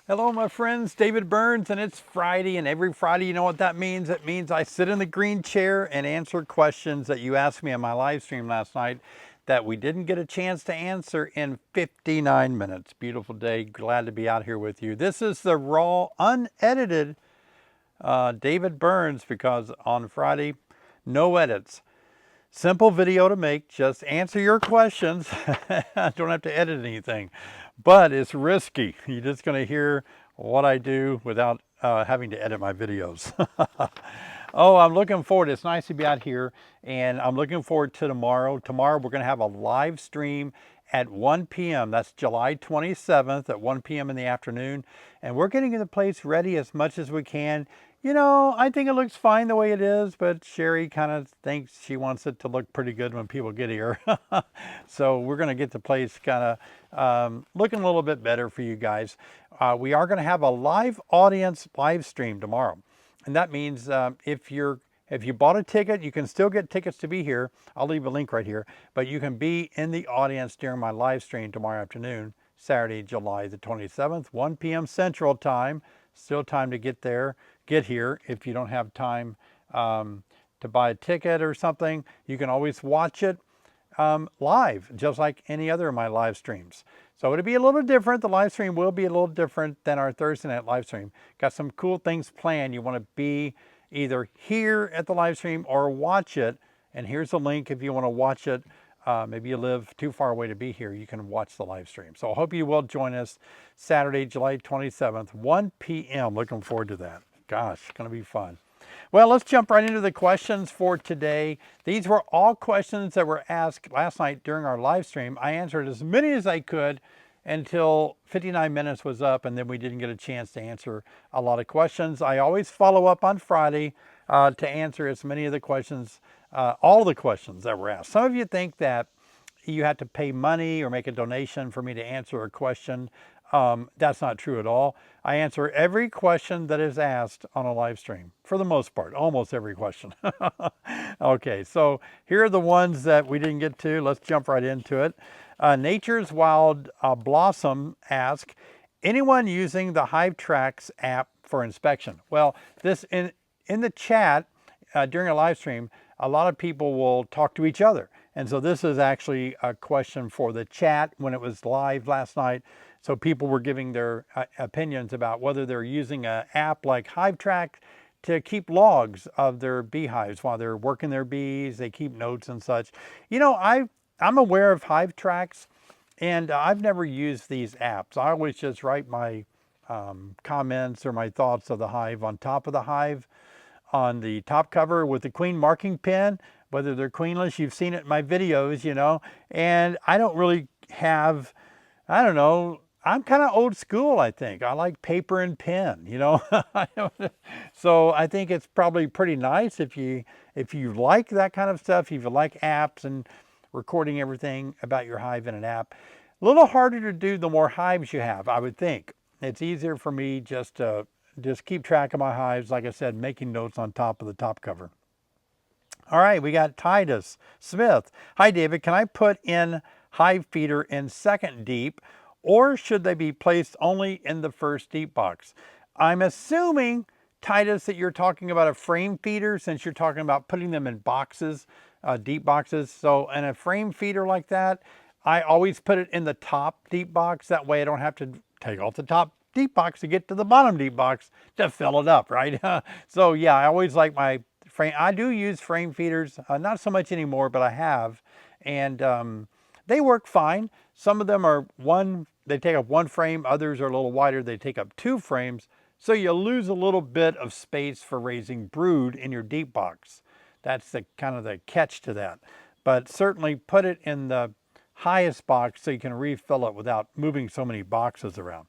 Hello, my friends. David Burns, and it's Friday, and every Friday, you know what that means? It means I sit in the green chair and answer questions that you asked me on my live stream last night that we didn't get a chance to answer in 59 minutes. Beautiful day. Glad to be out here with you. This is the raw, unedited David Burns, because on Friday, no edits. Simple video to make, just answer your questions. I don't have to edit anything, but it's risky. You're just going to hear what I do without having to edit my videos. Oh, I'm looking forward. It's nice to be out here, and I'm looking forward to tomorrow. Tomorrow we're going to have a live stream at 1 p.m. That's July 27th at 1 p.m. in the afternoon, and we're getting the place ready as much as we can. You know, I think it looks fine the way it is, but Sherry kind of thinks she wants it to look pretty good when people get here. So we're going to get the place kind of looking a little bit better for you guys. We are going to have a live audience live stream tomorrow. And that means if you bought a ticket, you can still get tickets to be here. I'll leave a link right here, but you can be in the audience during my live stream tomorrow afternoon, Saturday, July the 27th, 1 p.m. Central Time. Still time to get here. If you don't have time to buy a ticket or something, you can always watch it live, just like any other of my live streams. So it'll be a little different. The live stream will be a little different than our Thursday night live stream. Got some cool things planned. You want to be either here at the live stream or watch it. And here's a link if you want to watch it. Maybe you live too far away to be here, you can watch the live stream. So I hope you will join us Saturday, July 27th, 1 p.m. Looking forward to that. Gosh, it's going to be fun. Well, let's jump right into the questions for today. These were all questions that were asked last night during our live stream. I answered as many as I could until 59 minutes was up, and then we didn't get a chance to answer a lot of questions. I always follow up on Friday to answer as many of the questions, all the questions that were asked. Some of you think that you have to pay money or make a donation for me to answer a question. That's not true at all. I answer every question that is asked on a live stream, for the most part, almost every question. Okay, so here are the ones that we didn't get to. Let's jump right into it. Nature's Wild Blossom asks, anyone using the Hive Tracks app for inspection? Well, this in the chat during a live stream, a lot of people will talk to each other. And so this is actually a question for the chat when it was live last night. So people were giving their opinions about whether they're using an app like HiveTrack to keep logs of their beehives while they're working their bees. They keep notes and such. You know, I'm aware of HiveTracks, and I've never used these apps. I always just write my comments or my thoughts of the hive on top of the hive, on the top cover with the queen marking pen, whether they're queenless. You've seen it in my videos, you know, and I don't really have, I don't know, I'm kind of old school, I think. I like paper and pen, you know. So I think it's probably pretty nice if you like that kind of stuff, if you like apps and recording everything about your hive in an app. A little harder to do the more hives you have, I would think. It's easier for me just to keep track of my hives, like I said, making notes on top of the top cover. All right, we got Titus Smith. Hi, David. Can I put in hive feeder in second deep, or should they be placed only in the first deep box? I'm assuming, Titus, that you're talking about a frame feeder, since you're talking about putting them in boxes, deep boxes. So in a frame feeder like that, I always put it in the top deep box. That way I don't have to take off the top deep box to get to the bottom deep box to fill it up, right? So yeah, I always like my frame. I do use frame feeders, not so much anymore, but I have, and they work fine. Some of them are they take up one frame, others are a little wider, they take up 2 frames, so you lose a little bit of space for raising brood in your deep box. That's the kind of the catch to that. But certainly put it in the highest box so you can refill it without moving so many boxes around.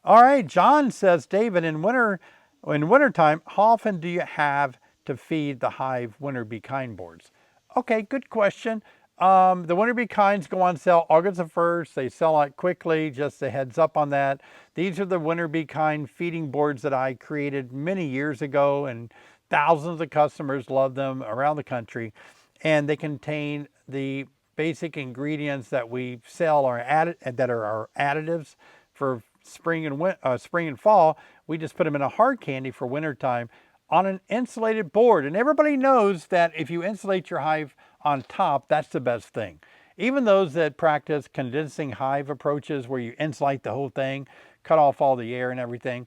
All right, John says, David, in wintertime, how often do you have to feed the hive winter bee kind boards? Okay, good question. The winter bee kinds go on sale August the 1st. They sell out quickly, just a heads up on that. These are the winter bee kind feeding boards that I created many years ago, and thousands of customers love them around the country. And they contain the basic ingredients that we sell that are our additives for spring and fall, we just put them in a hard candy for wintertime on an insulated board. And everybody knows that if you insulate your hive on top, that's the best thing. Even those that practice condensing hive approaches where you insulate the whole thing, cut off all the air and everything,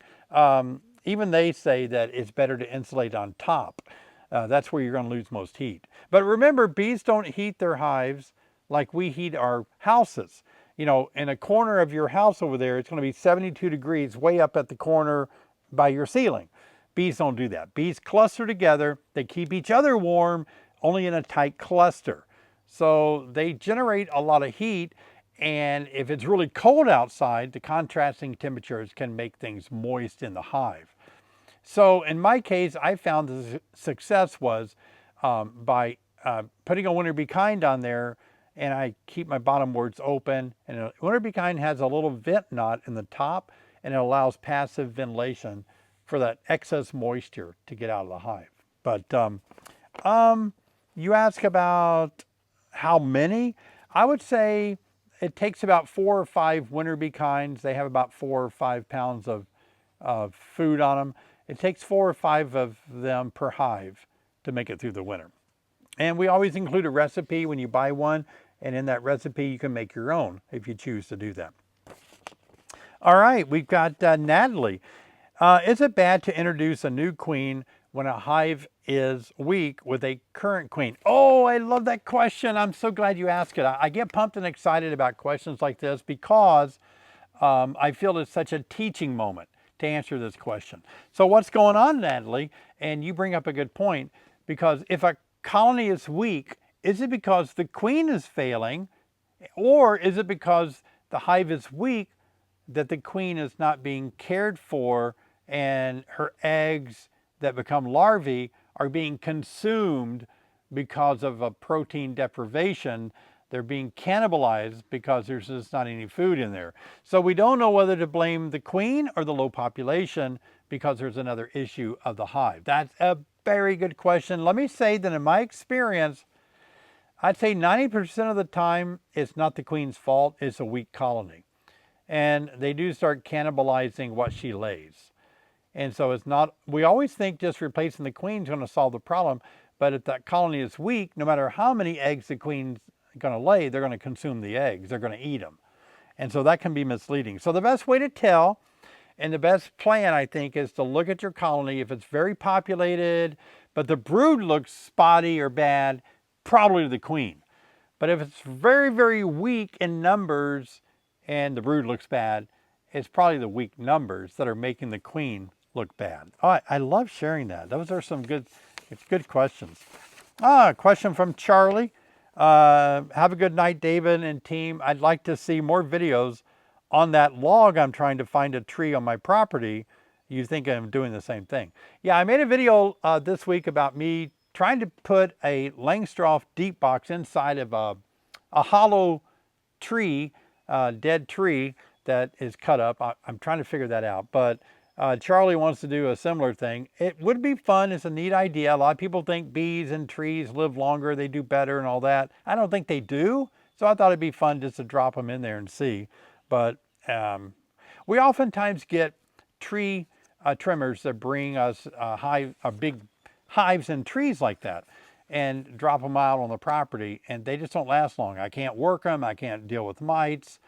even they say that it's better to insulate on top. That's where you're going to lose most heat. But remember, bees don't heat their hives like we heat our houses. You know, in a corner of your house over there, it's going to be 72 degrees way up at the corner by your ceiling. Bees don't do that. Bees cluster together. They keep each other warm, only in a tight cluster. So they generate a lot of heat. And if it's really cold outside, the contrasting temperatures can make things moist in the hive. So in my case, I found the success was by putting a winter be kind on there, and I keep my bottom boards open. And a winter be kind has a little vent knot in the top, and it allows passive ventilation for that excess moisture to get out of the hive. But you ask about how many? I would say it takes about 4 or 5 winter be kinds. They have about 4 or 5 pounds of food on them. It takes 4 or 5 of them per hive to make it through the winter. And we always include a recipe when you buy one, and in that recipe you can make your own if you choose to do that. All right, we've got Natalie. Is it bad to introduce a new queen when a hive is weak with a current queen? Oh, I love that question. I'm so glad you asked it. I get pumped and excited about questions like this because I feel it's such a teaching moment to answer this question. So what's going on, Natalie? And you bring up a good point, because if a colony is weak, is it because the queen is failing, or is it because the hive is weak that the queen is not being cared for and her eggs that become larvae are being consumed because of a protein deprivation? They're being cannibalized because there's just not any food in there. So we don't know whether to blame the queen or the low population because there's another issue of the hive. That's a very good question. Let me say that in my experience, I'd say 90% of the time it's not the queen's fault, it's a weak colony. And they do start cannibalizing what she lays. And so it's not, we always think just replacing the queen is going to solve the problem, but if that colony is weak, no matter how many eggs the queen's going to lay, they're going to consume the eggs, they're going to eat them. And so that can be misleading. So the best way to tell, and the best plan, I think, is to look at your colony. If it's very populated, but the brood looks spotty or bad, probably the queen. But if it's very, very weak in numbers and the brood looks bad, it's probably the weak numbers that are making the queen look bad. Oh, I love sharing that. Those are some good questions. A question from Charlie. Have a good night, David and team. I'd like to see more videos on that log. I'm trying to find a tree on my property. You think I'm doing the same thing? Yeah, I made a video this week about me trying to put a Langstroth deep box inside of a hollow tree, dead tree that is cut up. I'm trying to figure that out, but Charlie wants to do a similar thing. It would be fun. It's a neat idea. A lot of people think bees and trees live longer, they do better and all that. I don't think they do, so I thought it'd be fun just to drop them in there and see. But we oftentimes get tree trimmers that bring us big hives and trees like that and drop them out on the property, and they just don't last long. I can't work them, I can't deal with mites.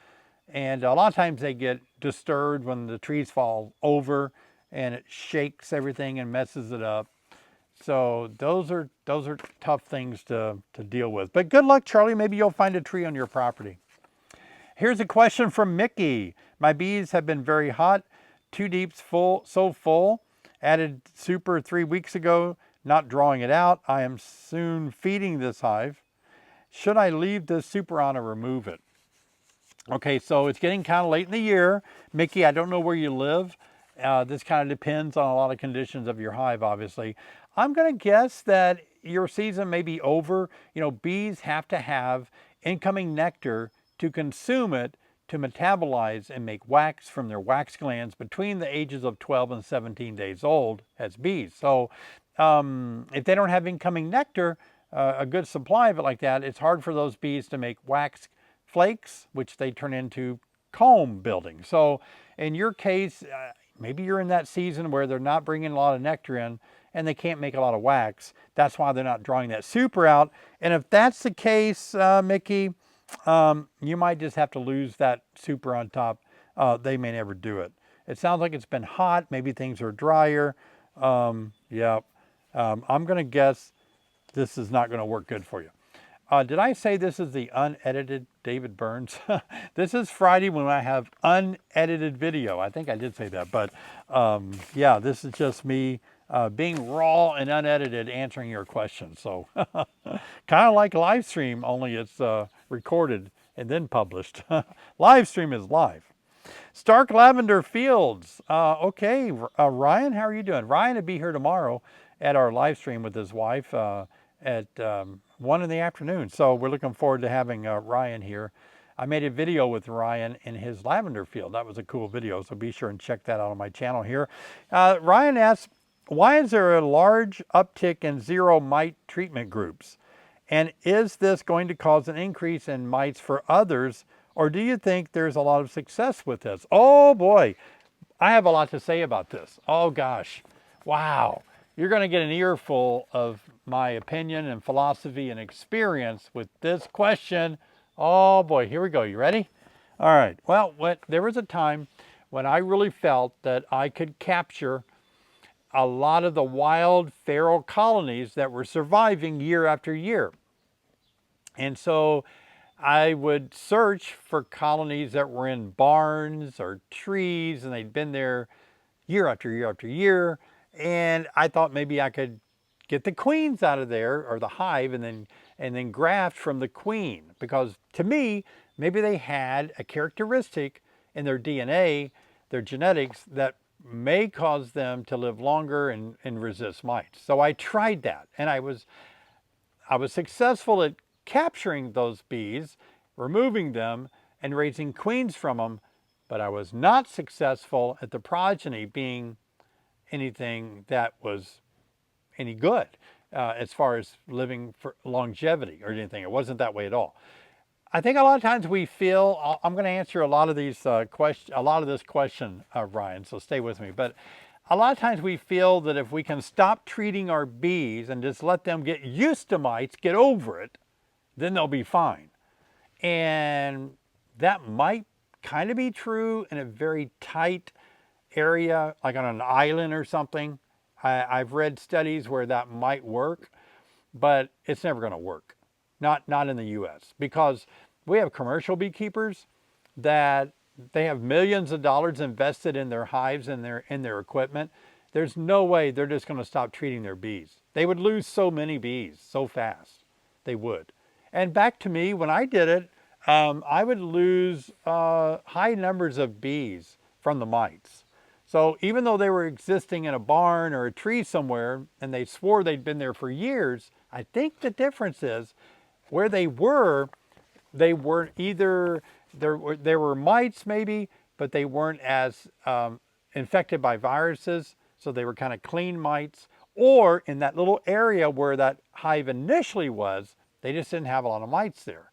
And a lot of times they get disturbed when the trees fall over and it shakes everything and messes it up. So those are tough things to deal with. But good luck, Charlie. Maybe you'll find a tree on your property. Here's a question from Mickey. My bees have been very hot. 2 deeps so full. Added super 3 weeks ago, not drawing it out. I am soon feeding this hive. Should I leave this super on or remove it? Okay, so it's getting kind of late in the year. Mickey, I don't know where you live. This kind of depends on a lot of conditions of your hive, obviously. I'm going to guess that your season may be over. You know, bees have to have incoming nectar to consume it, to metabolize and make wax from their wax glands between the ages of 12 and 17 days old as bees. So if they don't have incoming nectar, a good supply of it like that, it's hard for those bees to make wax flakes, which they turn into comb building. So in your case, maybe you're in that season where they're not bringing a lot of nectar in and they can't make a lot of wax. That's why they're not drawing that super out. And if that's the case, Mickey, you might just have to lose that super on top. They may never do it. It sounds like it's been hot. Maybe things are drier. Yeah, I'm going to guess this is not going to work good for you. Did I say this is the unedited David Burns? This is Friday when I have unedited video. I think I did say that, but yeah, this is just me being raw and unedited answering your questions. So kind of like live stream, only it's recorded and then published. Live stream is live. Stark Lavender Fields. Okay, Ryan, how are you doing? Ryan will be here tomorrow at our live stream with his wife at 1 in the afternoon. So we're looking forward to having Ryan here. I made a video with Ryan in his lavender field. That was a cool video, so be sure and check that out on my channel here. Ryan asks, why is there a large uptick in zero mite treatment groups? And is this going to cause an increase in mites for others, or do you think there's a lot of success with this? Oh boy, I have a lot to say about this. Oh gosh, wow. You're going to get an earful of my opinion and philosophy and experience with this question. Oh boy, here we go. You ready? All right. Well, there was a time when I really felt that I could capture a lot of the wild feral colonies that were surviving year after year. And so I would search for colonies that were in barns or trees, and they'd been there year after year after year. And I thought maybe I could get the queens out of there, or the hive, and then graft from the queen. Because to me, maybe they had a characteristic in their DNA, their genetics, that may cause them to live longer and resist mites. So I tried that, and I was successful at capturing those bees, removing them, and raising queens from them, but I was not successful at the progeny being anything that was any good as far as living for longevity or anything. It wasn't that way at all. I think a lot of times we feel, I'm going to answer a lot of these this question, Ryan, so stay with me. But a lot of times we feel that if we can stop treating our bees and just let them get used to mites, get over it, then they'll be fine. And that might kind of be true in a very tight area, like on an island or something. I've read studies where that might work, but it's never going to work. Not in the US, because we have commercial beekeepers that they have millions of dollars invested in their hives and their equipment. There's no way they're just going to stop treating their bees. They would lose so many bees so fast. They would. And back to me, when I did it, I would lose high numbers of bees from the mites. So even though they were existing in a barn or a tree somewhere and they swore they'd been there for years, I think the difference is where they were either, there were mites maybe, but they weren't as infected by viruses, so they were kind of clean mites. Or in that little area where that hive initially was, they just didn't have a lot of mites there.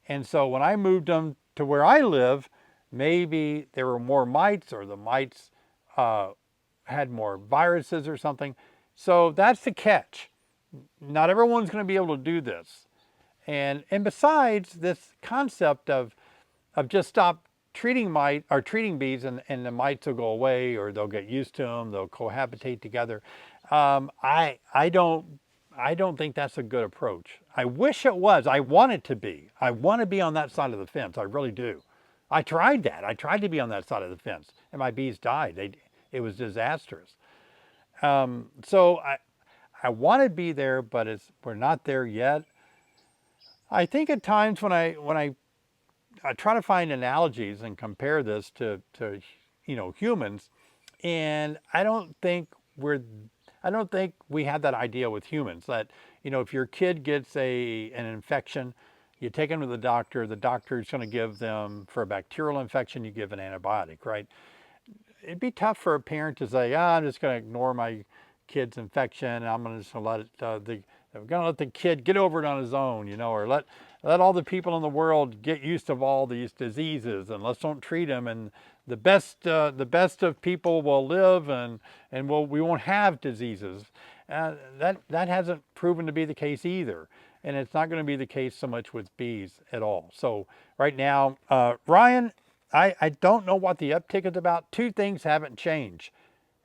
And so when I moved them to where I live, maybe there were more mites, or the mites had more viruses or something. So that's the catch. Not everyone's going to be able to do this. And besides, this concept of just stop treating bees and the mites will go away, or they'll get used to them, they'll cohabitate together. I don't think that's a good approach. I wish it was. I want it to be. I want to be on that side of the fence. I really do. I tried that. I tried to be on that side of the fence, and my bees died. It was disastrous. So I want to be there, but we're not there yet. I think at times when I try to find analogies and compare this to humans, and I don't think we have that idea with humans that, if your kid gets an infection, you take them to the doctor's going to give them, for a bacterial infection, you give an antibiotic, right? It'd be tough for a parent to say, I'm just going to ignore my kid's infection, and I'm just going to let we're going to let the kid get over it on his own, you know, or let all the people in the world get used to all these diseases, and let's don't treat them, and the best of people will live, and we won't have diseases. That hasn't proven to be the case either, and it's not going to be the case so much with bees at all. So right now, Ryan, I don't know what the uptick is about. Two things haven't changed.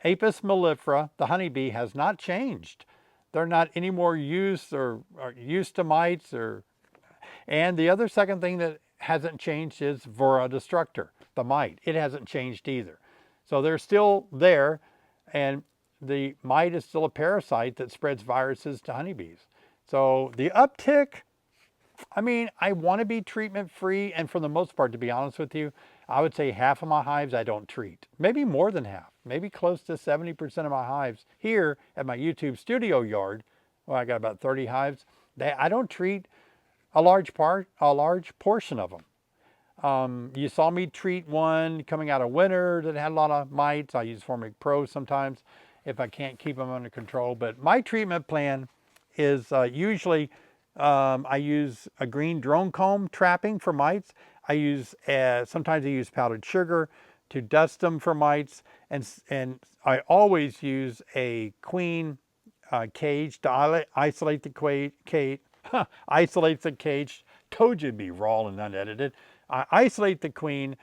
Apis mellifera, the honeybee, has not changed. They're not any more used or used to mites, and the other second thing that hasn't changed is Vora destructor, the mite. It hasn't changed either. So they're still there, and the mite is still a parasite that spreads viruses to honeybees. So the uptick, I mean, I want to be treatment free, and for the most part, to be honest with you, I would say half of my hives I don't treat. Maybe more than half, maybe close to 70% of my hives here at my YouTube studio yard, well, I got about 30 hives, I don't treat a large portion of them. You saw me treat one coming out of winter that had a lot of mites. I use Formic Pro sometimes if I can't keep them under control. But my treatment plan is usually I use a green drone comb trapping for mites. I use sometimes I use powdered sugar to dust them for mites, and I always use a queen cage to isolate the cage. Isolate the cage. Told you it'd be raw and unedited. I isolate the queen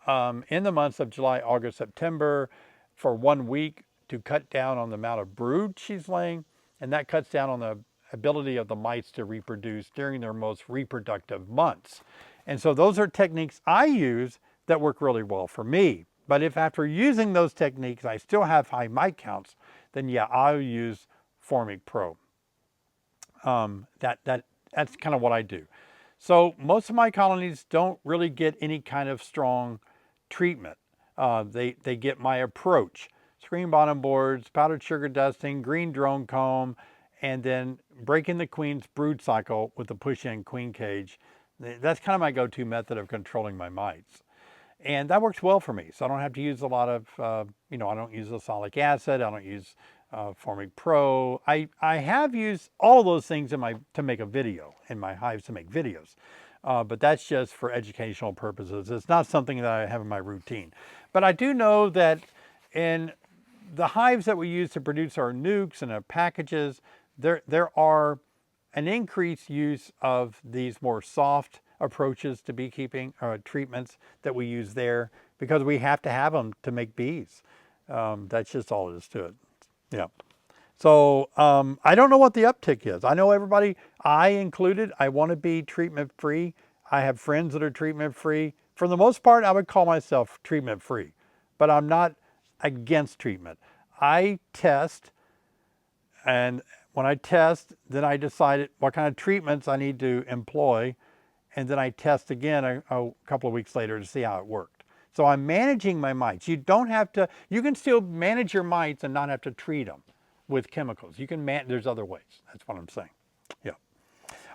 in the months of July, August, September for 1 week to cut down on the amount of brood she's laying, and that cuts down on the ability of the mites to reproduce during their most reproductive months. And so those are techniques I use that work really well for me. But if after using those techniques I still have high mite counts, then yeah, I'll use Formic Pro. That's kind of what I do. So most of my colonies don't really get any kind of strong treatment. They get my approach: screen bottom boards, powdered sugar dusting, green drone comb, and then breaking the queen's brood cycle with the push-in queen cage. That's kind of my go-to method of controlling my mites. And that works well for me. So I don't have to use a lot of, I don't use oxalic acid. I don't use Formic Pro. I have used all those things to make a video, in my hives to make videos. But that's just for educational purposes. It's not something that I have in my routine. But I do know that in the hives that we use to produce our nukes and our packages, there are an increased use of these more soft approaches to beekeeping, treatments that we use there, because we have to have them to make bees. That's just all it is to it. Yeah. So I don't know what the uptick is. I know everybody, I included, I want to be treatment free. I have friends that are treatment free. For the most part, I would call myself treatment free, but I'm not against treatment. I test, and when I test, then I decide what kind of treatments I need to employ, and then I test again a couple of weeks later to see how it worked. So I'm managing my mites. You don't have to, you can still manage your mites and not have to treat them with chemicals. You can there's other ways. That's what I'm saying. Yeah.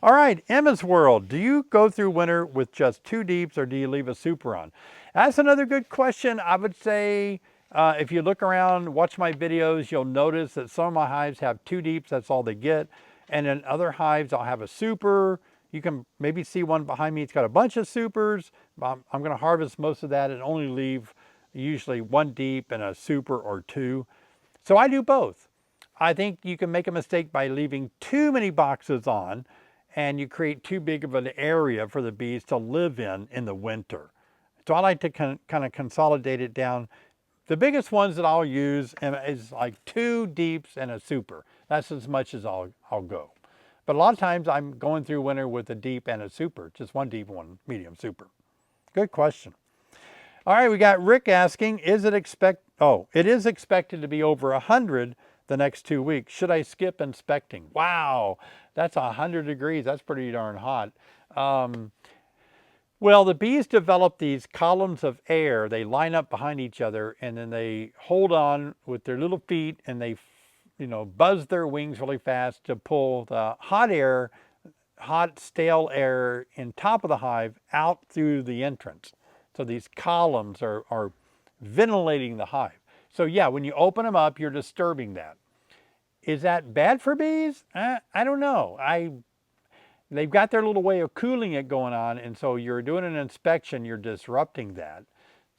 All right, Emma's World. Do you go through winter with just 2 deeps, or do you leave a super on? That's another good question. I would say if you look around, watch my videos, you'll notice that some of my hives have 2 deeps. That's all they get. And in other hives, I'll have a super. You can maybe see one behind me. It's got a bunch of supers. I'm going to harvest most of that and only leave usually 1 deep and a super or 2. So I do both. I think you can make a mistake by leaving too many boxes on, and you create too big of an area for the bees to live in the winter. So I like to kind of consolidate it down. The biggest ones that I'll use is like 2 deeps and a super. That's as much as I'll go. But a lot of times I'm going through winter with a deep and a super, just 1 deep, 1 medium super. Good question. All right, we got Rick asking, it is expected to be over 100 the next 2 weeks. Should I skip inspecting? Wow, that's 100 degrees. That's pretty darn hot. Well, the bees develop these columns of air. They line up behind each other, and then they hold on with their little feet, and they buzz their wings really fast to pull the hot air, hot stale air in top of the hive out through the entrance. So these columns are ventilating the hive. So yeah, when you open them up, you're disturbing that. Is that bad for bees? I don't know. They've got their little way of cooling it going on, and so you're doing an inspection, you're disrupting that.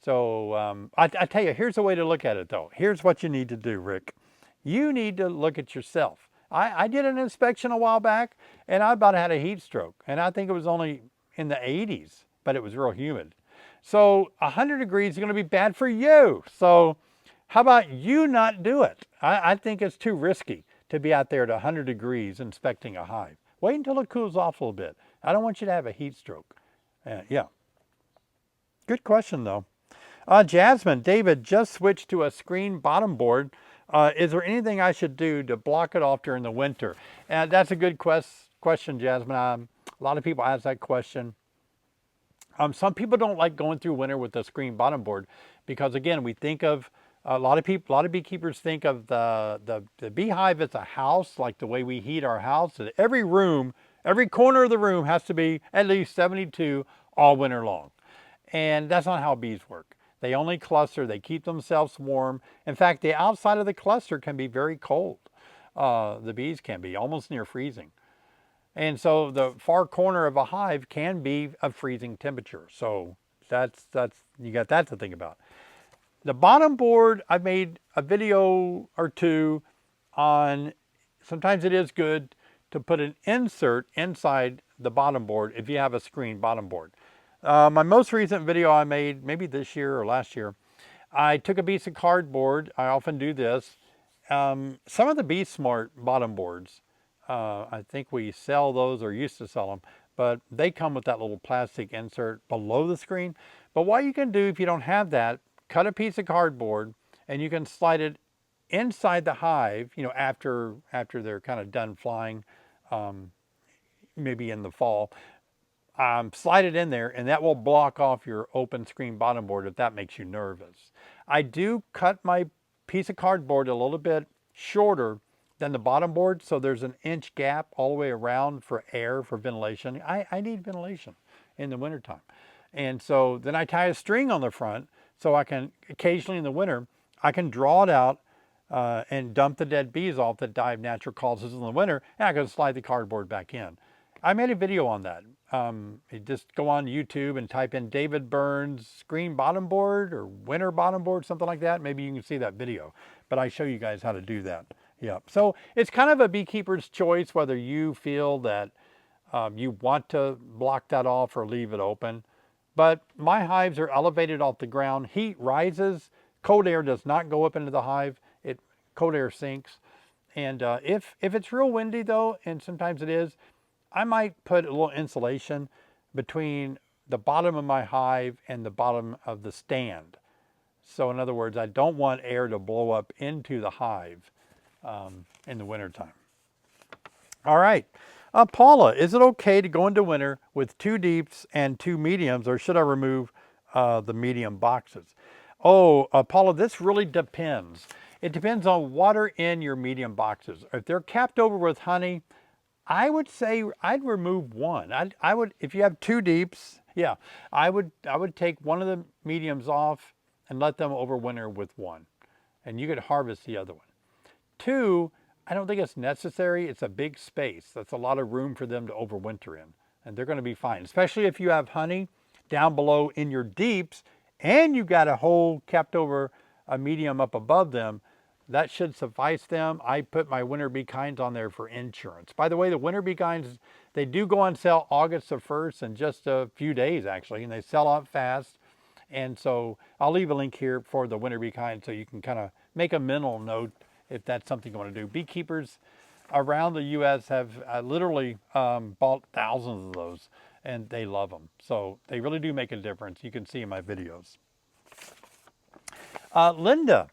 So I tell you, here's a way to look at it though. Here's what you need to do, Rick. You need to look at yourself. I did an inspection a while back, and I about had a heat stroke, and I think it was only in the 80s, but it was real humid. So 100 degrees is going to be bad for you. So how about you not do it? I think it's too risky to be out there at 100 degrees inspecting a hive. Wait until it cools off a little bit. I don't want you to have a heat stroke. Yeah. Good question though. Jasmine, David just switched to a screen bottom board. Is there anything I should do to block it off during the winter? And that's a good question, Jasmine. A lot of people ask that question. Some people don't like going through winter with a screen bottom board because, again, we think of a lot of beekeepers think of the beehive as a house, like the way we heat our house. Every room, every corner of the room has to be at least 72 all winter long. And that's not how bees work. They only cluster, they keep themselves warm. In fact, the outside of the cluster can be very cold. The bees can be almost near freezing. And so the far corner of a hive can be a freezing temperature. So that's you got that to think about. The bottom board, I've made a video or two on, sometimes it is good to put an insert inside the bottom board if you have a screen bottom board. My most recent video I made, maybe this year or last year, I took a piece of cardboard. I often do this. Some of the Bee Smart bottom boards, I think we sell those or used to sell them, but they come with that little plastic insert below the screen. But what you can do if you don't have that, cut a piece of cardboard and you can slide it inside the hive, you know, after they're kind of done flying, maybe in the fall. Slide it in there and that will block off your open screen bottom board if that makes you nervous. I do cut my piece of cardboard a little bit shorter than the bottom board, so there's an inch gap all the way around for air, for ventilation. I need ventilation in the wintertime. And so then I tie a string on the front so I can occasionally in the winter, I can draw it out and dump the dead bees off that die of natural causes in the winter, and I can slide the cardboard back in. I made a video on that. You just go on YouTube and type in David Burns screen bottom board or winter bottom board, something like that. Maybe you can see that video, but I show you guys how to do that. Yeah, so it's kind of a beekeeper's choice whether you feel that you want to block that off or leave it open. But my hives are elevated off the ground. Heat rises. Cold air does not go up into the hive. Cold air sinks. And if it's real windy though, and sometimes it is, I might put a little insulation between the bottom of my hive and the bottom of the stand. So in other words, I don't want air to blow up into the hive in the wintertime. All right. Paula, is it okay to go into winter with 2 deeps and 2 mediums, or should I remove the medium boxes? Oh, Paula, this really depends. It depends on what are in your medium boxes. If they're capped over with honey, I would say I'd remove one. I would, if you have 2 deeps, yeah, I would take one of the mediums off and let them overwinter with one, and you could harvest the other one. 2, I don't think it's necessary. It's a big space. That's a lot of room for them to overwinter in, and they're going to be fine, especially if you have honey down below in your deeps and you got a hole capped over a medium up above them. That should suffice them. I put my winter bee kinds on there for insurance. By the way, the winter bee kinds, they do go on sale August the 1st in just a few days actually, and they sell out fast. And so I'll leave a link here for the winter bee kinds so you can kind of make a mental note if that's something you want to do. Beekeepers around the U.S. have literally bought thousands of those, and they love them. So they really do make a difference. You can see in my videos. Linda,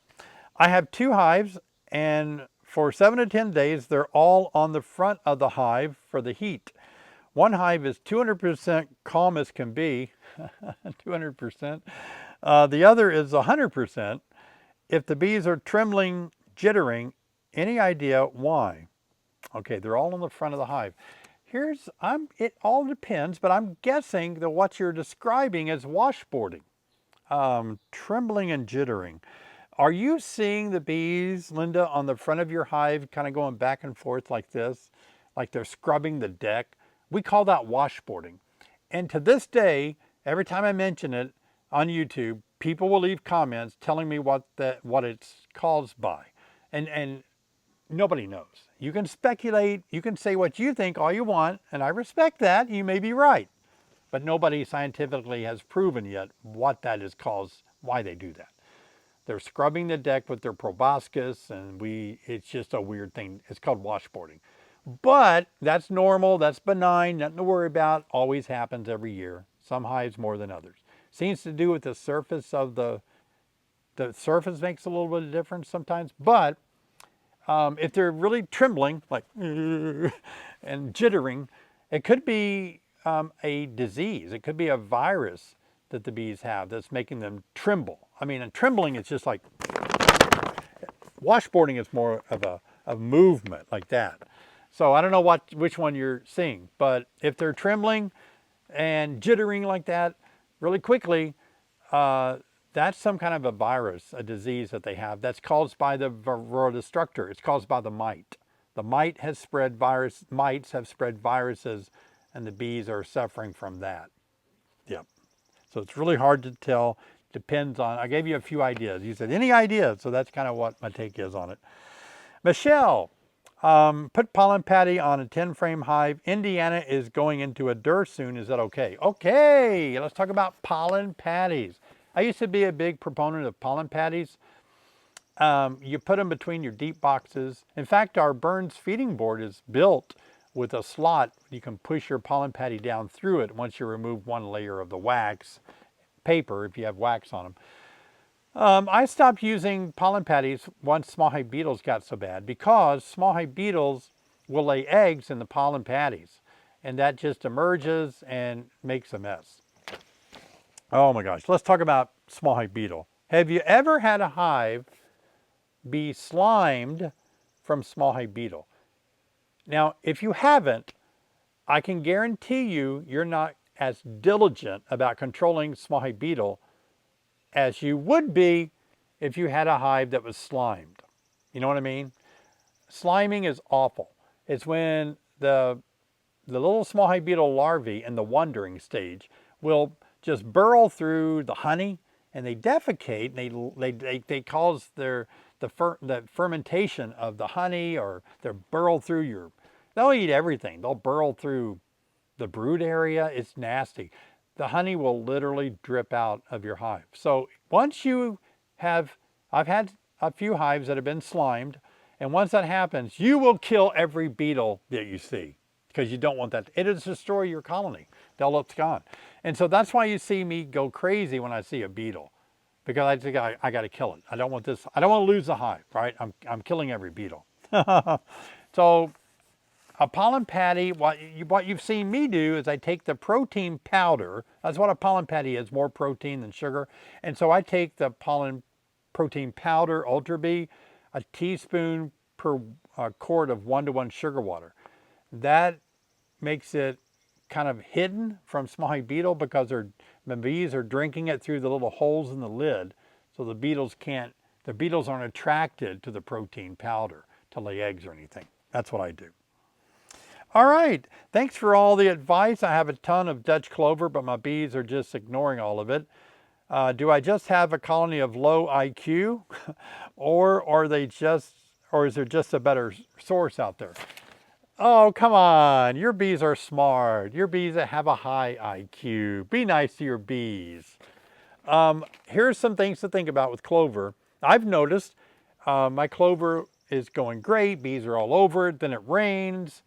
I have 2 hives, and for 7 to 10 days, they're all on the front of the hive for the heat. One hive is 200% calm as can be, 200%. The other is 100%. If the bees are trembling, jittering, any idea why? Okay, they're all on the front of the hive. It all depends, but I'm guessing that what you're describing is washboarding, trembling and jittering. Are you seeing the bees, Linda, on the front of your hive kind of going back and forth like this, like they're scrubbing the deck? We call that washboarding. And to this day, every time I mention it on YouTube, people will leave comments telling me what it's caused by. And nobody knows. You can speculate, you can say what you think all you want, and I respect that. You may be right. But nobody scientifically has proven yet what that is caused, why they do that. They're scrubbing the deck with their proboscis, and it's just a weird thing. It's called washboarding. But that's normal, that's benign, nothing to worry about, always happens every year. Some hives more than others. Seems to do with the surface of the surface makes a little bit of difference sometimes, but if they're really trembling, like, and jittering, it could be a disease. It could be a virus that the bees have that's making them tremble. I mean, and trembling is just like, washboarding is more of a movement like that. So I don't know which one you're seeing, but if they're trembling and jittering like that really quickly, that's some kind of a virus, a disease that they have that's caused by the Varroa destructor. It's caused by the mite. The mite has spread mites have spread viruses, and the bees are suffering from that. Yep. So it's really hard to tell. Depends on, I gave you a few ideas. You said, any ideas? So that's kind of what my take is on it. Michelle, put pollen patty on a 10-frame hive. Indiana is going into a dearth soon. Is that okay? Okay, let's talk about pollen patties. I used to be a big proponent of pollen patties. You put them between your deep boxes. In fact, our Burns feeding board is built with a slot. You can push your pollen patty down through it once you remove one layer of the wax paper, if you have wax on them. I stopped using pollen patties once small hive beetles got so bad, because small hive beetles will lay eggs in the pollen patties, and that just emerges and makes a mess. Oh my gosh, let's talk about small hive beetle. Have you ever had a hive be slimed from small hive beetle? Now, if you haven't, I can guarantee you're not as diligent about controlling small hive beetle as you would be if you had a hive that was slimed. You know what I mean? Sliming is awful. It's when the little small hive beetle larvae in the wandering stage will just burrow through the honey, and they defecate, and they cause the fermentation of the honey, or they burrow through they'll eat everything. They'll burrow through the brood area. It's nasty. The honey will literally drip out of your hive. So once you have, I've had a few hives that have been slimed, and once that happens, you will kill every beetle that you see, because you don't want that. It'll destroy your colony. It's gone. And so that's why you see me go crazy when I see a beetle, because I think I got to kill it. I don't want this. I don't want to lose the hive, right? I'm killing every beetle. So a pollen patty, what you've seen me do is I take the protein powder. That's what a pollen patty is, more protein than sugar. And so I take the pollen protein powder, Ultra B, a teaspoon per quart of 1-to-1 sugar water. That makes it kind of hidden from small hive beetle, because the bees are drinking it through the little holes in the lid. So the beetles aren't attracted to the protein powder to lay eggs or anything. That's what I do. All right, thanks for all the advice. I have a ton of Dutch clover, but my bees are just ignoring all of it. Do I just have a colony of low IQ, or is there just a better source out there? Oh, come on, your bees are smart. Your bees have a high IQ. Be nice to your bees. Here's some things to think about with clover. I've noticed my clover is going great. Bees are all over it. Then it rains.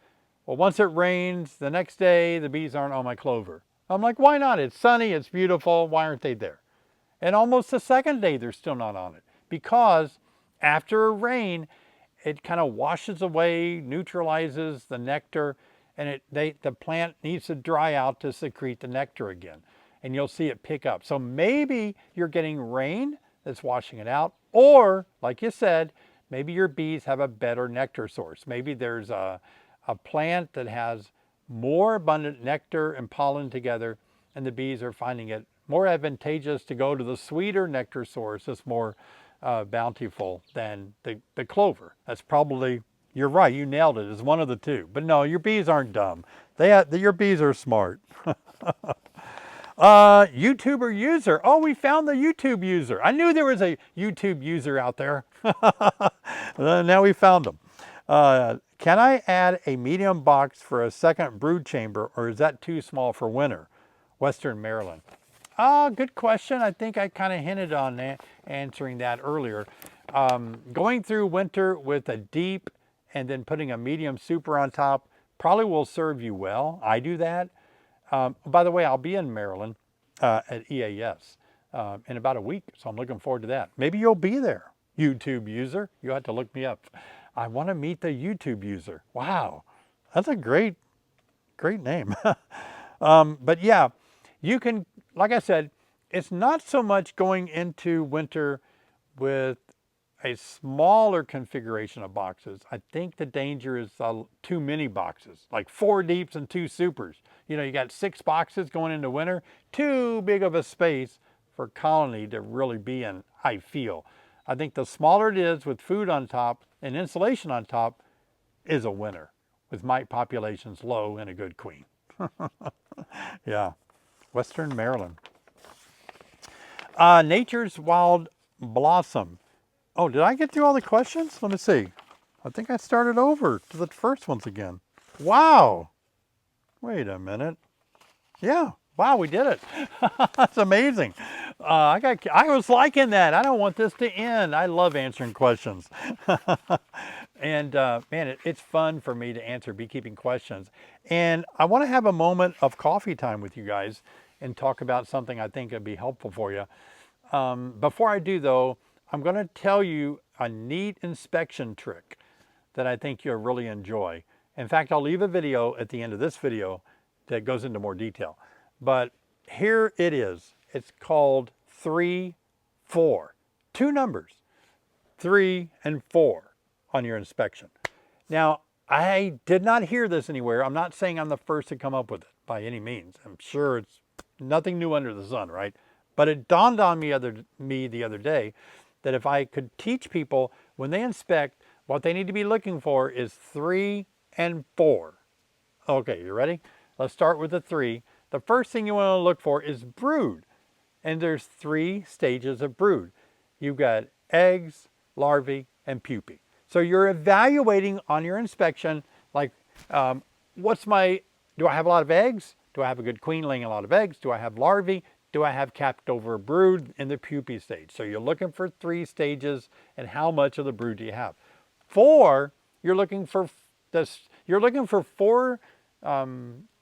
Well, once it rains, the next day, the bees aren't on my clover. I'm like, why not? It's sunny, it's beautiful, why aren't they there? And almost the second day, they're still not on it. Because after a rain, it kind of washes away, neutralizes the nectar, and the plant needs to dry out to secrete the nectar again. And you'll see it pick up. So maybe you're getting rain that's washing it out, or, like you said, maybe your bees have a better nectar source. Maybe there's a plant that has more abundant nectar and pollen together, and the bees are finding it more advantageous to go to the sweeter nectar source that's more bountiful than the clover. That's probably, you're right, you nailed it. It's one of the two. But no, your bees aren't dumb. Your bees are smart. YouTuber user. Oh, we found the YouTube user. I knew there was a YouTube user out there. Now we found them. Can I add a medium box for a second brood chamber, or is that too small for winter? Western Maryland. Good question. I think I kind of hinted on that, answering that earlier. Going through winter with a deep and then putting a medium super on top probably will serve you well. I do that. By the way, I'll be in Maryland at EAS in about a week, so I'm looking forward to that. Maybe you'll be there, YouTube user. You'll have to look me up. I want to meet the YouTube user. Wow, that's a great name. But yeah, you can, like I said, it's not so much going into winter with a smaller configuration of boxes. I think the danger is too many boxes, like 4 deeps and 2 supers. You know, you got 6 boxes going into winter, too big of a space for colony to really be in, I feel. I think the smaller it is with food on top and insulation on top is a winner with mite populations low and a good queen. Yeah, Western Maryland. Nature's Wild Blossom. Oh, did I get through all the questions? Let me see. I think I started over to the first ones again. Wow. Wait a minute. Yeah. Wow, we did it. That's amazing. I was liking that. I don't want this to end. I love answering questions. And man, it's fun for me to answer beekeeping questions. And I want to have a moment of coffee time with you guys and talk about something I think would be helpful for you. Before I do though, I'm going to tell you a neat inspection trick that I think you'll really enjoy. In fact, I'll leave a video at the end of this video that goes into more detail. But here it is. It's called 3, 4. 2 numbers, 3 and 4 on your inspection. Now, I did not hear this anywhere. I'm not saying I'm the first to come up with it by any means. I'm sure it's nothing new under the sun, right? But it dawned on me the other day that if I could teach people when they inspect, what they need to be looking for is 3 and 4. Okay, you ready? Let's start with the 3. The first thing you want to look for is brood. And there's 3 stages of brood. You've got eggs, larvae, and pupae. So you're evaluating on your inspection, like, do I have a lot of eggs? Do I have a good queen laying a lot of eggs? Do I have larvae? Do I have capped over brood in the pupae stage? So you're looking for 3 stages and how much of the brood do you have? 4, you're looking for 4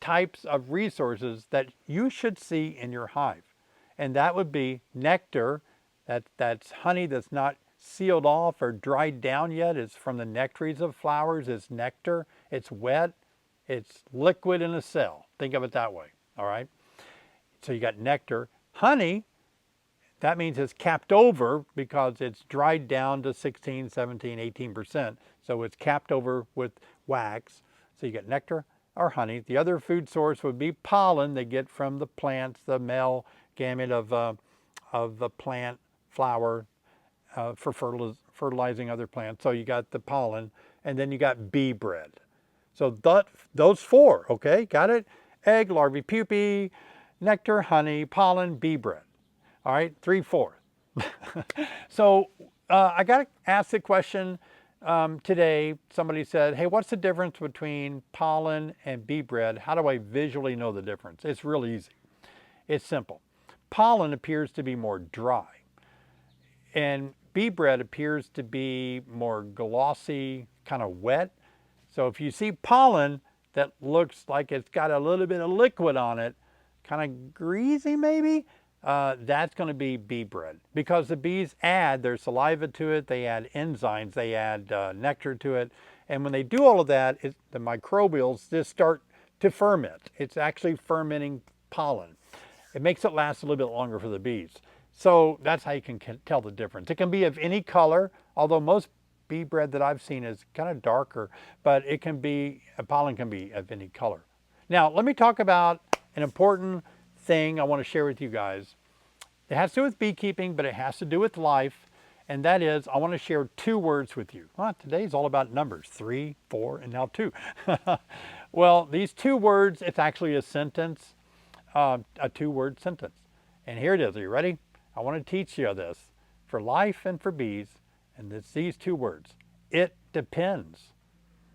types of resources that you should see in your hive. And that would be nectar, that's honey that's not sealed off or dried down yet. It's from the nectaries of flowers. It's nectar, it's wet, it's liquid in a cell. Think of it that way, all right? So you got nectar. Honey, that means it's capped over because it's dried down to 16, 17, 18%. So it's capped over with wax. So you get nectar or honey. The other food source would be pollen they get from the plants, the male gamete of the plant flower for fertilizing other plants. So you got the pollen, and then you got bee bread. So those 4, okay, got it? Egg, larvae, pupae, nectar, honey, pollen, bee bread. All right, 3, 4. So I got to ask the question today. Somebody said, hey, what's the difference between pollen and bee bread? How do I visually know the difference? It's real easy. It's simple. Pollen appears to be more dry, and bee bread appears to be more glossy, kind of wet. So if you see pollen that looks like it's got a little bit of liquid on it, kind of greasy maybe, that's going to be bee bread, because the bees add their saliva to it, they add enzymes, they add nectar to it, and when they do all of that, the microbials just start to ferment. It's actually fermenting pollen. It makes it last a little bit longer for the bees. So that's how you can tell the difference. It can be of any color, although most bee bread that I've seen is kind of darker, but it can be, pollen can be of any color. Now, let me talk about an important thing I want to share with you guys. It has to do with beekeeping, but it has to do with life. And that is, I want to share 2 words with you. Well, today's all about numbers, 3, 4, and now 2. Well, these 2 words, it's actually a sentence, a 2-word sentence. And here it is. Are you ready? I want to teach you this for life and for bees. And it's these 2 words. It depends.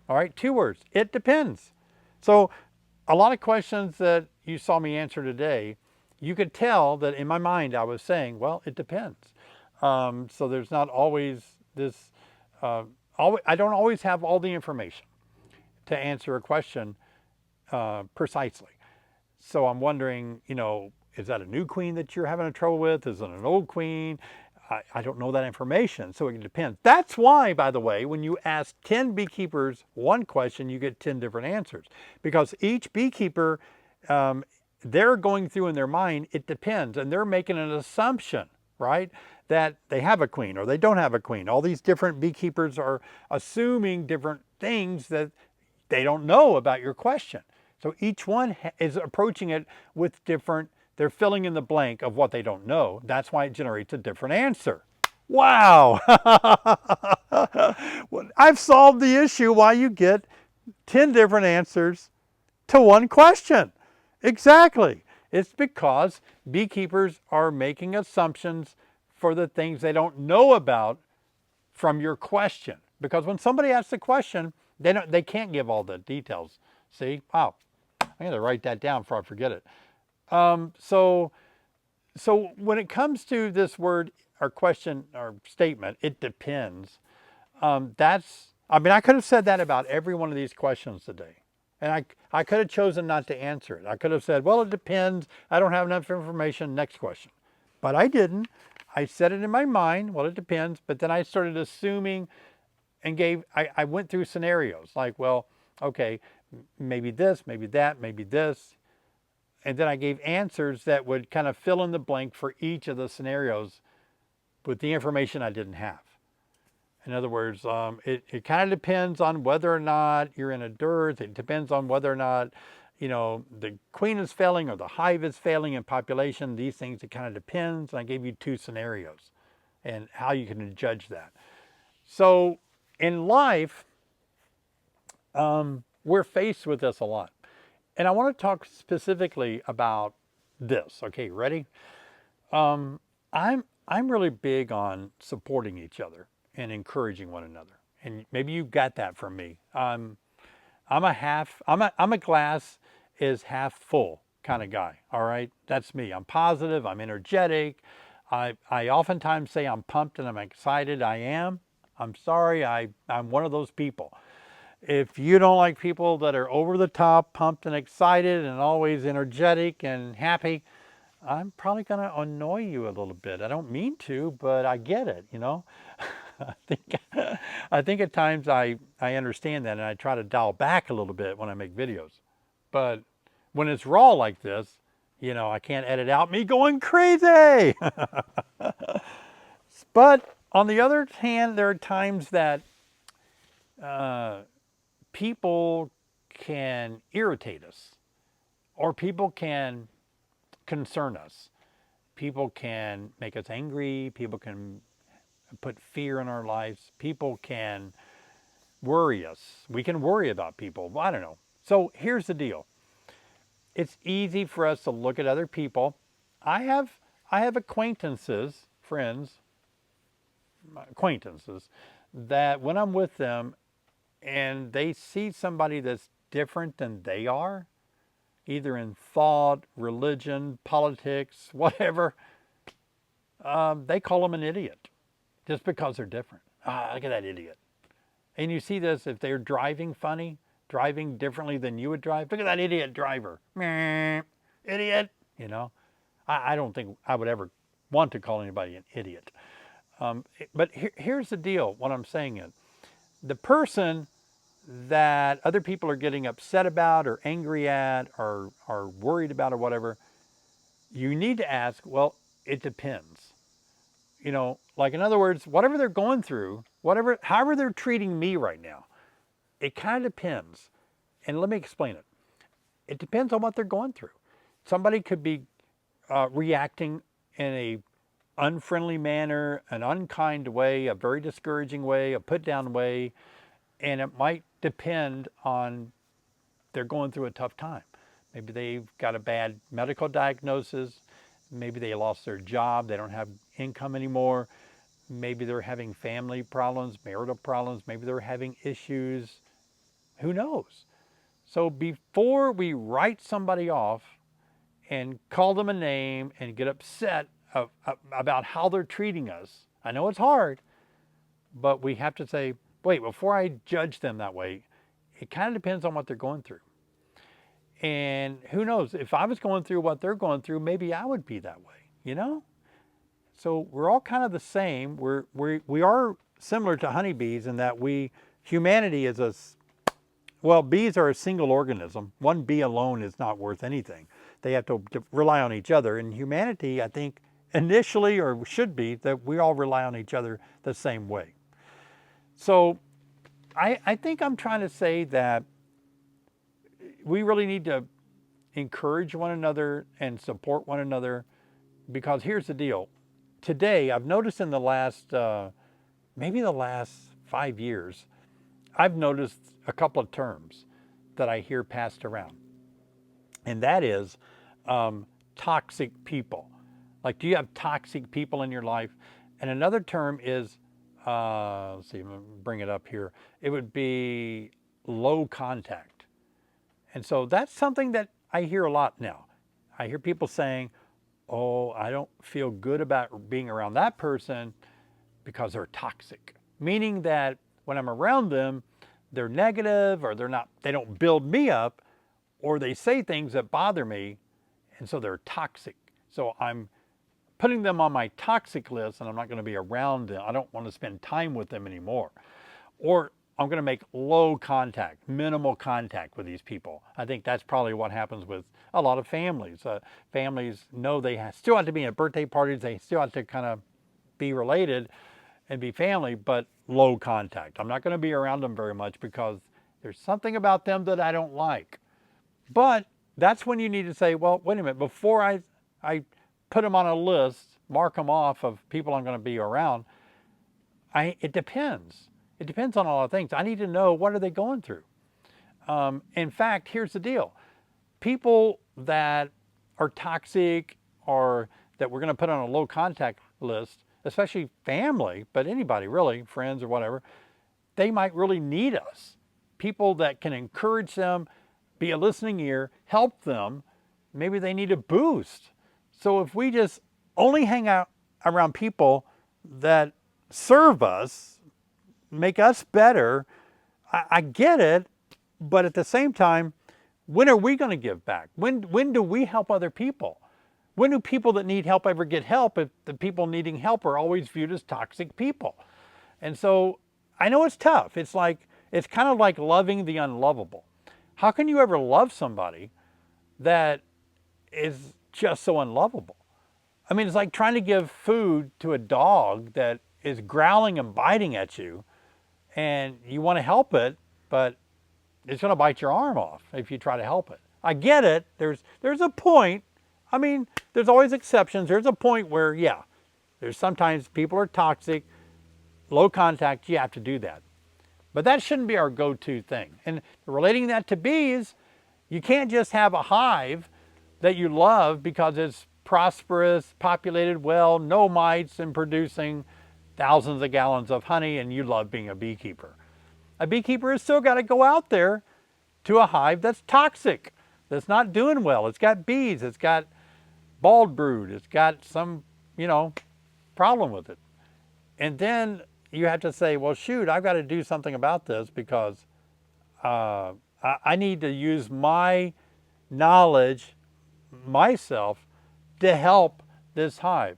All right, 2 words. It depends. So a lot of questions that you saw me answer today, you could tell that in my mind I was saying, well, it depends. So there's not always this, I don't always have all the information to answer a question precisely. So I'm wondering, you know, is that a new queen that you're having trouble with? Is it an old queen? I don't know that information, so it depends. That's why, by the way, when you ask 10 beekeepers one question, you get 10 different answers. Because each beekeeper, they're going through in their mind, it depends, and they're making an assumption, right? That they have a queen or they don't have a queen. All these different beekeepers are assuming different things that they don't know about your question. So each one is approaching it with different, they're filling in the blank of what they don't know. That's why it generates a different answer. Wow! I've solved the issue why you get 10 different answers to one question. Exactly. It's because beekeepers are making assumptions for the things they don't know about from your question. Because when somebody asks a question, they can't give all the details. See? Wow. I'm going to write that down before I forget it. So when it comes to this word or question or statement, it depends. I mean, I could have said that about every one of these questions today. And I could have chosen not to answer it. I could have said, well, it depends. I don't have enough information. Next question. But I didn't. I said it in my mind. Well, it depends. But then I started assuming and I went through scenarios like, well, okay, maybe this, maybe that, maybe this. And then I gave answers that would kind of fill in the blank for each of the scenarios with the information I didn't have. In other words, it kind of depends on whether or not you're in a dearth. It depends on whether or not, you know, the queen is failing or the hive is failing in population. These things, it kind of depends. And I gave you 2 scenarios and how you can judge that. So in life, we're faced with this a lot. And I want to talk specifically about this. Okay, ready? I'm really big on supporting each other and encouraging one another. And maybe you got that from me. I'm a glass is half full kind of guy. All right, that's me. I'm positive. I'm energetic. I oftentimes say I'm pumped and I'm excited. I am. I'm sorry. I'm one of those people. If you don't like people that are over the top, pumped and excited and always energetic and happy, I'm probably going to annoy you a little bit. I don't mean to, but I get it, you know. I think at times I understand that and I try to dial back a little bit when I make videos. But when it's raw like this, you know, I can't edit out me going crazy. But on the other hand, there are times that people can irritate us, or people can concern us. People can make us angry. People can put fear in our lives. People can worry us. We can worry about people. I don't know. So here's the deal. It's easy for us to look at other people. I have acquaintances, friends, acquaintances, that when I'm with them and they see somebody that's different than they are, either in thought, religion, politics, whatever, they call them an idiot just because they're different. Look at that idiot. And you see this if they're driving funny, driving differently than you would drive. Look at that idiot driver. Meh, idiot. You know, I don't think I would ever want to call anybody an idiot. But here's the deal. What I'm saying is, the person that other people are getting upset about or angry at or are worried about or whatever, you need to ask, well, it depends. You know, like in other words, whatever they're going through, however they're treating me right now, it kind of depends. And let me explain it. It depends on what they're going through. Somebody could be reacting in a unfriendly manner, an unkind way, a very discouraging way, a put down way, and it might depend on they're going through a tough time. Maybe they've got a bad medical diagnosis, maybe they lost their job, they don't have income anymore, maybe they're having family problems, marital problems, maybe they're having issues, who knows? So before we write somebody off and call them a name and get upset about how they're treating us, I know it's hard, but we have to say, wait, before I judge them that way, it kind of depends on what they're going through. And who knows, if I was going through what they're going through, maybe I would be that way, you know? So we're all kind of the same. We are similar to honeybees in that humanity is well, bees are a single organism. One bee alone is not worth anything. They have to rely on each other. And humanity, I think, initially, or should be, that we all rely on each other the same way. So I think I'm trying to say that we really need to encourage one another and support one another, because here's the deal. Today, I've noticed in the last, maybe the last 5 years, I've noticed a couple of terms that I hear passed around. And that is toxic people. Like, do you have toxic people in your life? And another term is, let's see, I'm gonna bring it up here. It would be low contact. And so that's something that I hear a lot now. I hear people saying, oh, I don't feel good about being around that person because they're toxic. Meaning that when I'm around them, they're negative, or they don't build me up, or they say things that bother me, and so they're toxic. So I'm putting them on my toxic list, and I'm not going to be around them. I don't want to spend time with them anymore. Or I'm going to make low contact, minimal contact with these people. I think that's probably what happens with a lot of families. Families know they still have to be at birthday parties. They still have to kind of be related and be family, but low contact. I'm not going to be around them very much because there's something about them that I don't like. But that's when you need to say, well, wait a minute, before I put them on a list, mark them off of people I'm going to be around, it depends. It depends on a lot of things. I need to know, what are they going through? In fact, here's the deal. People that are toxic, or that we're going to put on a low contact list, especially family, but anybody really, friends or whatever, they might really need us. People that can encourage them, be a listening ear, help them. Maybe they need a boost. So if we just only hang out around people that serve us, make us better, I get it, but at the same time, when are we going to give back? When do we help other people? When do people that need help ever get help if the people needing help are always viewed as toxic people? And so I know it's tough. It's kind of like loving the unlovable. How can you ever love somebody that is just so unlovable? I mean, it's like trying to give food to a dog that is growling and biting at you, and you want to help it, but it's going to bite your arm off if you try to help it. I get it. There's a point. I mean, there's always exceptions. There's a point where, yeah, there's sometimes people are toxic, low contact, you have to do that. But that shouldn't be our go-to thing. And relating that to bees, you can't just have a hive that you love because it's prosperous, populated well, no mites, and producing thousands of gallons of honey, and you love being a beekeeper. A beekeeper has still got to go out there to a hive that's toxic, that's not doing well. It's got bees, it's got bald brood, it's got some, problem with it. And then you have to say, well, shoot, I've got to do something about this because I need to use my knowledge, myself, to help this hive.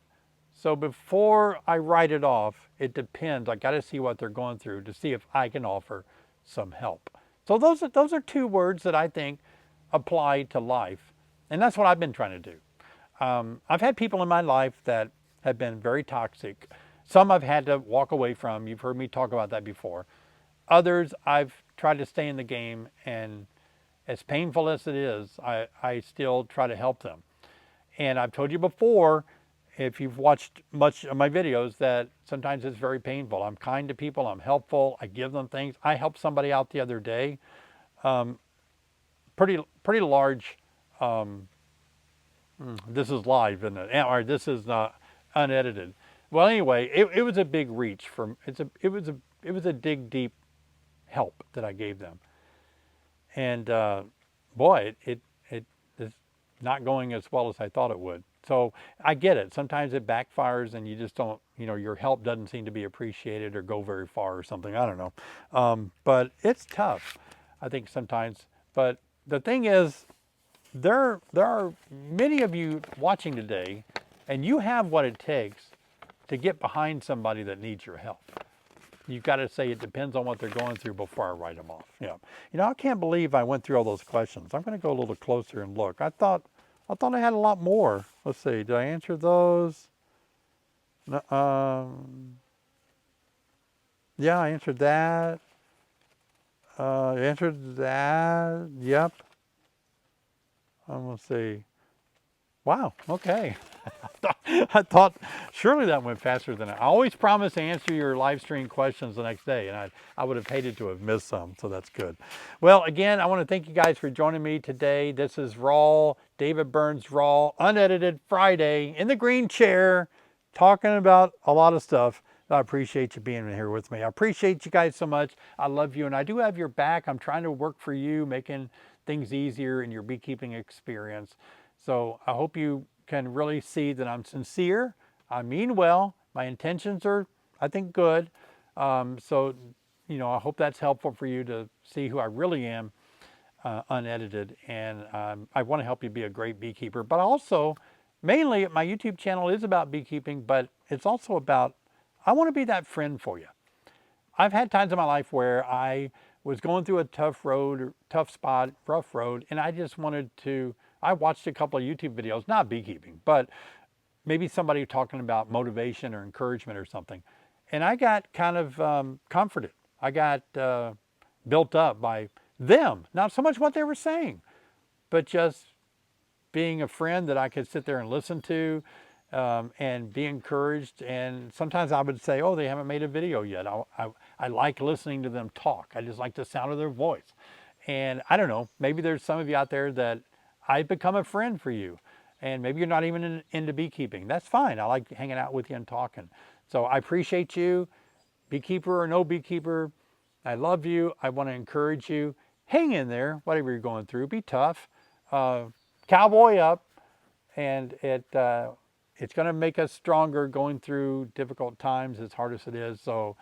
So before I write it off, it depends. I got to see what they're going through to see if I can offer some help. So those are two words that I think apply to life. And that's what I've been trying to do. I've had people in my life that have been very toxic. Some I've had to walk away from. You've heard me talk about that before. Others, I've tried to stay in the game, and as painful as it is, I still try to help them. And I've told you before, if you've watched much of my videos, that sometimes it's very painful. I'm kind to people, I'm helpful, I give them things. I helped somebody out the other day, pretty large, this is live, isn't it? Or this is unedited. Well, anyway, it was a big reach from, it was a dig deep help that I gave them. And boy, it's not going as well as I thought it would. So I get it. Sometimes it backfires and you just don't, your help doesn't seem to be appreciated or go very far or something. I don't know. But it's tough, I think, sometimes. But the thing is, there are many of you watching today, and you have what it takes to get behind somebody that needs your help. You've got to say it depends on what they're going through before I write them off. Yeah. I can't believe I went through all those questions. I'm going to go a little closer and look. I thought I had a lot more. Let's see. Did I answer those? Yeah, I answered that. Answered that. Yep. Let's see. Wow. Okay. I thought surely that went faster than I always promise to answer your live stream questions the next day, and I would have hated to have missed some, so that's good. Well, again, I want to thank you guys for joining me today. This is Raw, David Burns Raw, unedited Friday in the green chair, talking about a lot of stuff. I appreciate you being here with me. I appreciate you guys so much. I love you, and I do have your back. I'm trying to work for you, making things easier in your beekeeping experience. So I hope you can really see that I'm sincere. I mean well. My intentions are, I think, good. So, I hope that's helpful for you to see who I really am, unedited. And I want to help you be a great beekeeper. But also, mainly, my YouTube channel is about beekeeping, but it's also about, I want to be that friend for you. I've had times in my life where I was going through a tough road, tough spot, rough road, and I just wanted to, I watched a couple of YouTube videos, not beekeeping, but maybe somebody talking about motivation or encouragement or something. And I got kind of comforted. I got built up by them, not so much what they were saying, but just being a friend that I could sit there and listen to and be encouraged. And sometimes I would say, oh, they haven't made a video yet. I like listening to them talk. I just like the sound of their voice. And I don't know, maybe there's some of you out there that I've become a friend for you. And maybe you're not even into beekeeping. That's fine. I like hanging out with you and talking. So I appreciate you, beekeeper or no beekeeper. I love you. I want to encourage you. Hang in there, whatever you're going through. Be tough. Cowboy up. And it's going to make us stronger going through difficult times, as hard as it is. So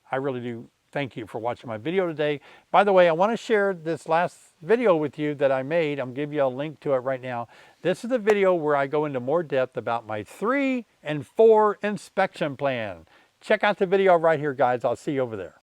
I really do thank you for watching my video today. By the way, I want to share this last video with you that I made. I'm going to give you a link to it right now. This is the video where I go into more depth about my 3 and 4 inspection plan. Check out the video right here, guys. I'll see you over there.